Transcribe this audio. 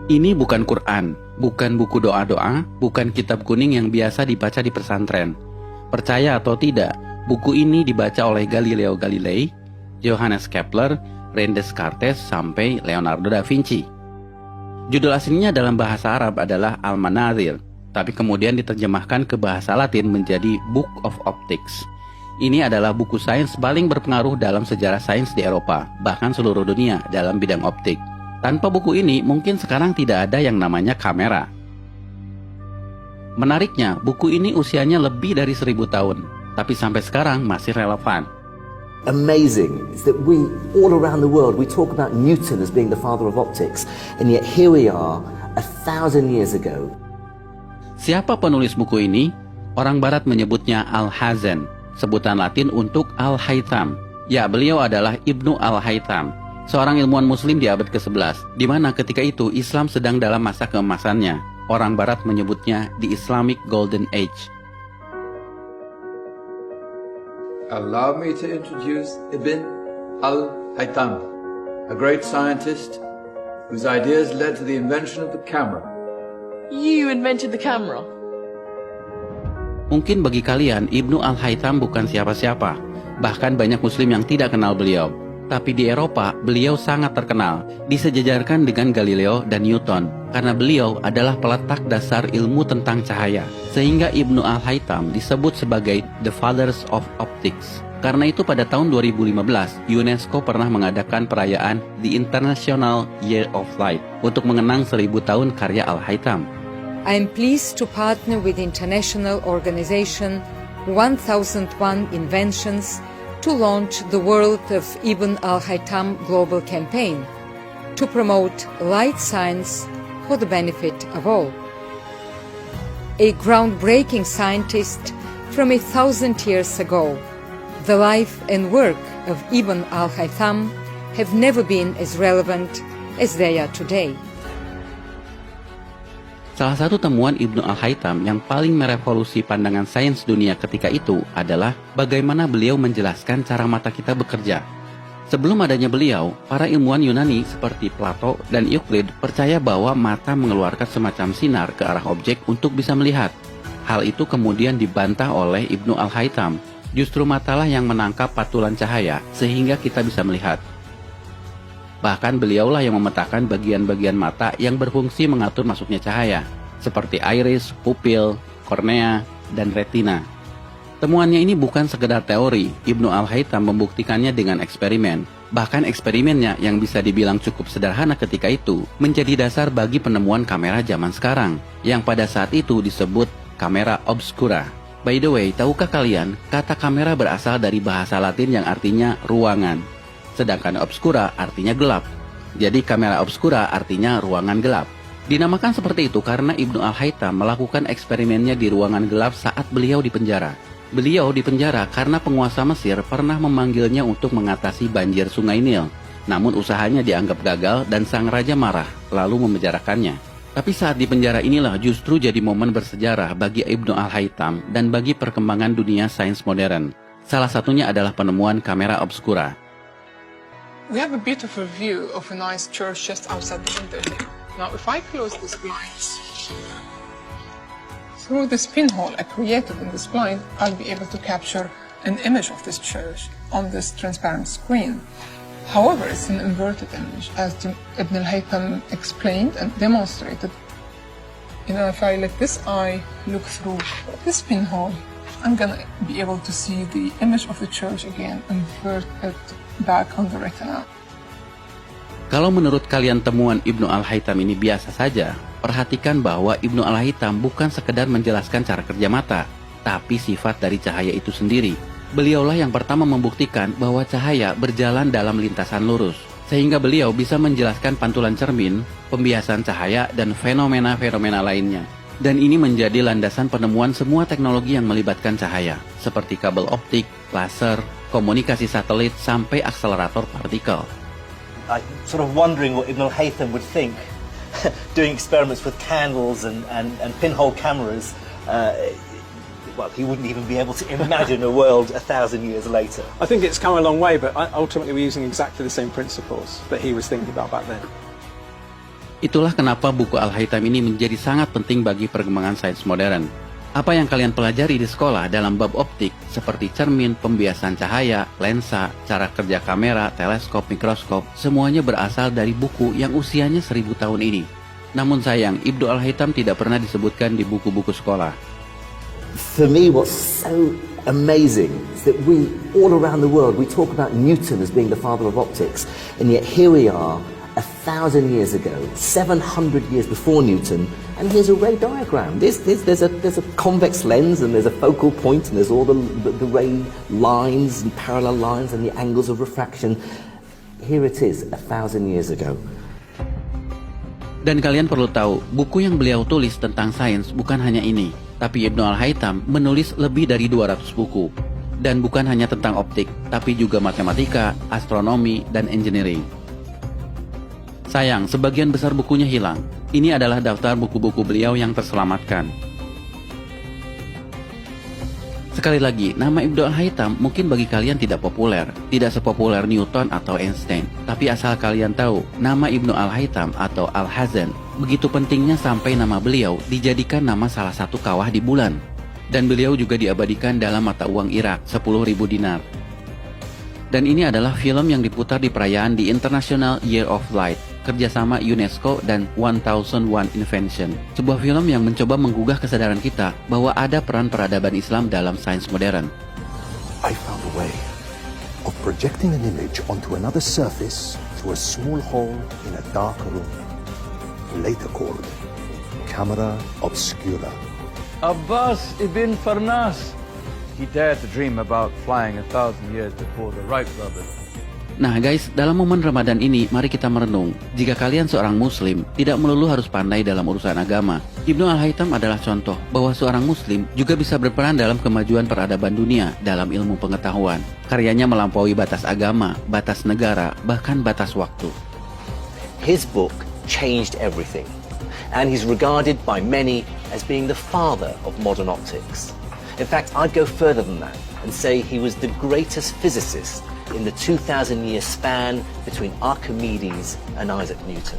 Ini bukan Quran, bukan buku doa-doa, bukan kitab kuning yang biasa dibaca di pesantren. Percaya atau tidak, buku ini dibaca oleh Galileo Galilei, Johannes Kepler, René Descartes, sampai Leonardo da Vinci. Judul aslinya dalam bahasa Arab adalah Al-Manazil, tapi kemudian diterjemahkan ke bahasa Latin menjadi Book of Optics. Ini adalah buku sains paling berpengaruh dalam sejarah sains di Eropa, bahkan seluruh dunia dalam bidang optik. Tanpa buku ini, mungkin sekarang tidak ada yang namanya kamera. Menariknya, buku ini usianya lebih dari 1000 tahun, tapi sampai sekarang masih relevan. Amazing is that we, all around the world, we talk about Newton as being the father of optics, and yet here we are, 1,000 years ago. Siapa penulis buku ini? Orang Barat menyebutnya Al-Hazen, sebutan Latin untuk Al-Haytham. Ya, beliau adalah Ibnu Al-Haytham, seorang ilmuwan muslim di abad ke-11, di mana ketika itu Islam sedang dalam masa keemasannya. Orang Barat menyebutnya the Islamic Golden Age. Allow me to introduce Ibn Al-Haytham, a great scientist whose ideas led to the invention of the camera. You invented the camera? Mungkin bagi kalian, Ibnu Al-Haytham bukan siapa-siapa. Bahkan banyak muslim yang tidak kenal beliau. Tapi di Eropa, beliau sangat terkenal, disejajarkan dengan Galileo dan Newton, karena beliau adalah peletak dasar ilmu tentang cahaya. Sehingga Ibnu Al-Haytham disebut sebagai The Fathers of Optics. Karena itu pada tahun 2015, UNESCO pernah mengadakan perayaan The International Year of Light untuk mengenang 1000 tahun karya Al-Haytham. I am pleased to partner with the international organization 1001 Inventions to launch the World of Ibn Al-Haytham Global Campaign to promote light science for the benefit of all. A groundbreaking scientist from 1,000 years ago, the life and work of Ibn Al-Haytham have never been as relevant as they are today. Salah satu temuan Ibnu Al-Haytham yang paling merevolusi pandangan sains dunia ketika itu adalah bagaimana beliau menjelaskan cara mata kita bekerja. Sebelum adanya beliau, para ilmuwan Yunani seperti Plato dan Euclid percaya bahwa mata mengeluarkan semacam sinar ke arah objek untuk bisa melihat. Hal itu kemudian dibantah oleh Ibnu Al-Haytham. Justru matalah yang menangkap patulan cahaya sehingga kita bisa melihat. Bahkan beliaulah yang memetakan bagian-bagian mata yang berfungsi mengatur masuknya cahaya, seperti iris, pupil, kornea, dan retina. Temuannya ini bukan sekedar teori, Ibnu Al-Haytham membuktikannya dengan eksperimen. Bahkan eksperimennya yang bisa dibilang cukup sederhana ketika itu, menjadi dasar bagi penemuan kamera zaman sekarang, yang pada saat itu disebut kamera obscura. By the way, tahukah kalian, kata kamera berasal dari bahasa Latin yang artinya ruangan. Sedangkan obscura artinya gelap. Jadi kamera obscura artinya ruangan gelap. Dinamakan seperti itu karena Ibnu Al-Haytham melakukan eksperimennya di ruangan gelap saat beliau di penjara. Beliau di penjara karena penguasa Mesir pernah memanggilnya untuk mengatasi banjir sungai Nil. Namun usahanya dianggap gagal dan sang raja marah, lalu memenjarakannya. Tapi saat di penjara inilah justru jadi momen bersejarah bagi Ibnu Al-Haytham dan bagi perkembangan dunia sains modern. Salah satunya adalah penemuan kamera obscura. We have a beautiful view of a nice church just outside the window here. Now, if I close this blinds, through this pinhole I created in this blind, I'll be able to capture an image of this church on this transparent screen. However, it's an inverted image, as Ibn al-Haytham explained and demonstrated. If I let this eye look through this pinhole, I'm gonna be able to see the image of the church again, invert it back on the retina. Kalau menurut kalian temuan Ibnu Al-Haytham ini biasa saja, perhatikan bahwa Ibnu Al-Haytham bukan sekedar menjelaskan cara kerja mata, tapi sifat dari cahaya itu sendiri. Beliaulah yang pertama membuktikan bahwa cahaya berjalan dalam lintasan lurus, sehingga beliau bisa menjelaskan pantulan cermin, pembiasan cahaya, dan fenomena-fenomena lainnya. Dan ini menjadi landasan penemuan semua teknologi yang melibatkan cahaya, seperti kabel optik, laser, komunikasi satelit, sampai akselerator partikel. I'm sort of wondering what Ibn al-Haytham would think doing experiments with candles and pinhole cameras. Well, he wouldn't even be able to imagine a world 1,000 years later. I think it's come a long way, but ultimately we're using exactly the same principles that he was thinking about back then. Itulah kenapa buku Al-Haytham ini menjadi sangat penting bagi perkembangan sains modern. Apa yang kalian pelajari di sekolah dalam bab optik seperti cermin, pembiasan cahaya, lensa, cara kerja kamera, teleskop, mikroskop, semuanya berasal dari buku yang usianya 1000 tahun ini. Namun sayang, Ibnu Al-Haytham tidak pernah disebutkan di buku-buku sekolah. For me, what's so amazing is that we, all around the world, we talk about Newton as being the father of optics, and yet here we are, 1,000 years ago, 700 years before Newton, and here's a ray diagram. There's a convex lens, and there's a focal point, and there's all the ray lines and parallel lines and the angles of refraction. Here it is, 1,000 years ago. Dan kalian perlu tahu, buku yang beliau tulis tentang sains bukan hanya ini, tapi Ibnu Al-Haytham menulis lebih dari 200 buku. Dan bukan hanya tentang optik, tapi juga matematika, astronomi, dan engineering. Sayang, sebagian besar bukunya hilang. Ini adalah daftar buku-buku beliau yang terselamatkan. Sekali lagi, nama Ibnu Al-Haytham mungkin bagi kalian tidak populer, tidak sepopuler Newton atau Einstein. Tapi asal kalian tahu, nama Ibnu Al-Haytham atau Al-Hazan begitu pentingnya sampai nama beliau dijadikan nama salah satu kawah di bulan. Dan beliau juga diabadikan dalam mata uang Irak, 10.000 dinar. Dan ini adalah film yang diputar di perayaan di International Year of Light, kerjasama UNESCO dan 1001 Invention. Sebuah film yang mencoba menggugah kesadaran kita bahwa ada peran peradaban Islam dalam sains modern. I found a way of projecting an image onto another surface through a small hole in a dark room, later called camera obscura. Abbas ibn Farnas. He dared to dream about flying 1,000 years before the Wright brothers. Nah guys, dalam momen Ramadan ini, mari kita merenung. Jika kalian seorang muslim, tidak melulu harus pandai dalam urusan agama. Ibnu Al-Haytham adalah contoh bahwa seorang muslim juga bisa berperan dalam kemajuan peradaban dunia dalam ilmu pengetahuan. Karyanya melampaui batas agama, batas negara, bahkan batas waktu. His book changed everything, and he's regarded by many as being the father of modern optics. In fact, I'd go further than that and say he was the greatest physicist in the 2,000-year span between Archimedes and Isaac Newton.